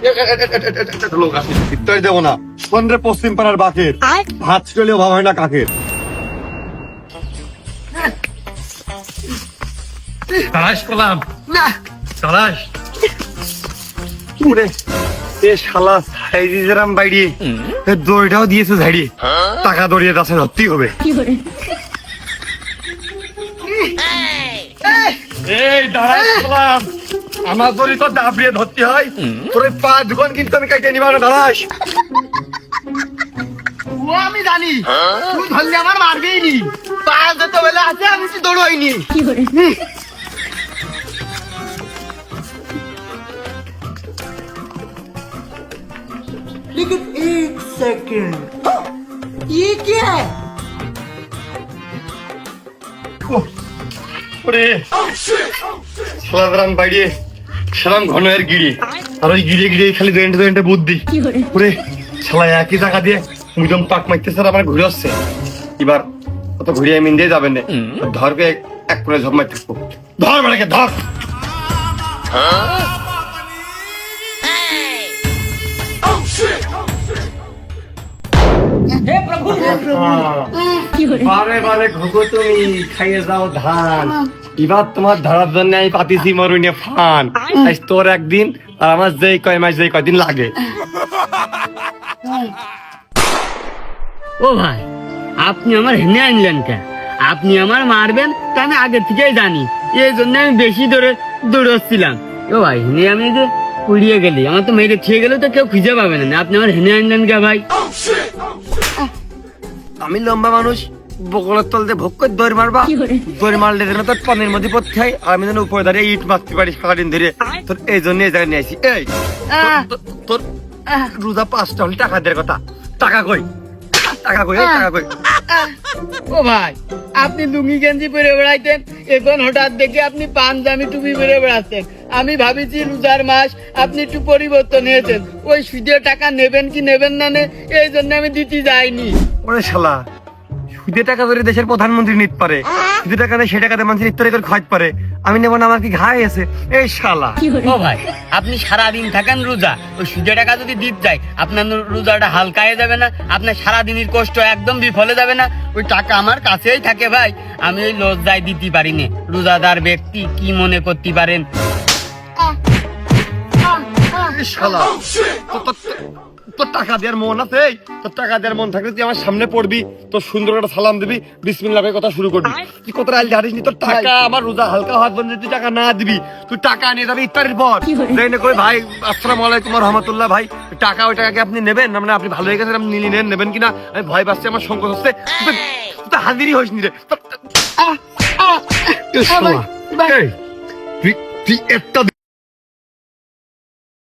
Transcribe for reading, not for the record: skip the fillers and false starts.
লোক আছে ইত্যাদি দেবো না সন্ধ্যে পশ্চিম পাড়ার বাকের ভাত ছিলেও ভাব হয় না কাকের। তালাশ করলাম না তালাশ পুরে এ শালা সাইজিরাম বাইরে দড়িটাও দিয়েছে ঝাড়িয়ে টাকা দড়িয়ে দাসে ধরতেই হবে। এই দাঁড়াই করলাম আমার দড়ি তো দাবড়িয়ে ধরতে হয় তোর পা দুখন কিন্তু আমি কাইটে নিবা না দাঁড়াস। ও আমি জানি তুই ধরলে আমার মারবেই নি পা যত বেলা আছে আমি তো দৌড়ইনি लेकिन एक सेकंड ये क्या है ওরে শালাদারাম বাইরে সালাম ঘনের গিরি আর ওই গিরে গিরে খালি দোয়েন্টে বুদ্ধি ওরে শালা একই জায়গা দিয়ে মুদম পাক মারতেছে আর আমার ঘুরে আসছে এবার অত ঘুরিয়ে মিন দিয়ে যাবেন না ধরকে এক করে ঝপ মারতে থাকবো ধর মারাকে ধর বারে বারে ঘুঘু তুমি খাইয়ে যাও ধান এবার তোমার ধরার জন্য আমি পাতিছি মরুনে ফান আজ তোর একদিন আর আমার যেই কয় মাস যেই কয়দিন লাগে। ও ভাই আপনি আমার হেনে আনলেন কেন? আপনি আমার মারবেন তা আমি আগে থেকেই জানি, এই জন্য আমি বেশি ধরে দৌড়চ্ছিলাম। ও ভাই হেনে আমি যে উড়িয়ে গেলি আমার তো মেরে খেয়ে গেলে তো কেউ খুঁজে পাবে না, আপনি আমার হেনে আনলেন কে ভাই? আমি লম্বা মানুষ বগলের তলতে ভোগ করে দৌড় মারবা দৌড় মারলে যেন তোর পানির মধ্যে পড়তে হয় আর আমি যেন উপরে দাঁড়িয়ে ইট মারতে পারি সারাদিন ধরে তোর এই জন্য এই জায়গায় নিয়ে আসি। এই তোর রোজা 5টা হলে টাকা দেওয়ার কথা টাকা কই টাকা কই টাকা কই। ও ভাই আপনি লুঙ্গি গেঞ্জি পরে বেড়াইতেন, এখন হঠাৎ দেখে আপনি পাঞ্জাবি টুপি পরে বেড়াচ্ছেন। আমি ভাবিছি রোজার মাস আপনি একটু পরিবর্তন হয়েছেন, ওই সুদের টাকা নেবেন কি নেবেন না নে এই জন্য আমি দিতে যাইনি। ওরে শালা সুদে টাকা ধরে দেশের প্রধানমন্ত্রী নিতে পারে, সুদে টাকা দেয় সে টাকাতে মানুষের ইত্যাদি করে খাওয়াতে পারে, আমি নেবো না? আমার কি ঘাই আছে? এই শালা ও ভাই আপনি সারাদিন থাকেন রোজা, ওই সুদের টাকা যদি দিতে যায় আপনার রোজাটা হালকা হয়ে যাবে না? আপনার সারাদিনের কষ্ট একদম বিফলে যাবে না? ওই টাকা আমার কাছেই থাকে ভাই, আমি ওই লজ্জায় দিতে পারি না। রোজাদার ব্যক্তি কি মনে করতে পারেন? এই শালা তোর টাকা দেওয়ার মন আছে? তোর টাকা দেওয়ার মন থাকলে তুই আমার সামনে পড়বি, তোর সুন্দর একটা সালাম দিবি, বিসমিল্লাহ বলে কথা শুরু করবি। তুই কত রাইল জানিস নি? তোর টাকা আমার রোজা হালকা হাত বন্ধ, তুই টাকা না দিবি, তুই টাকা নিয়ে যাবি ইফতারের পর যাই করে ভাই আসসালামু আলাইকুম রহমতুল্লাহ ভাই টাকা ওই টাকা কি আপনি নেবেন? মানে আপনি ভালো হয়ে গেছেন, আপনি নেবেন কিনা আমি ভয় পাচ্ছি, আমার সংকোচ হচ্ছে। তুই তো হাজিরই হইস নি রে। তুই একটা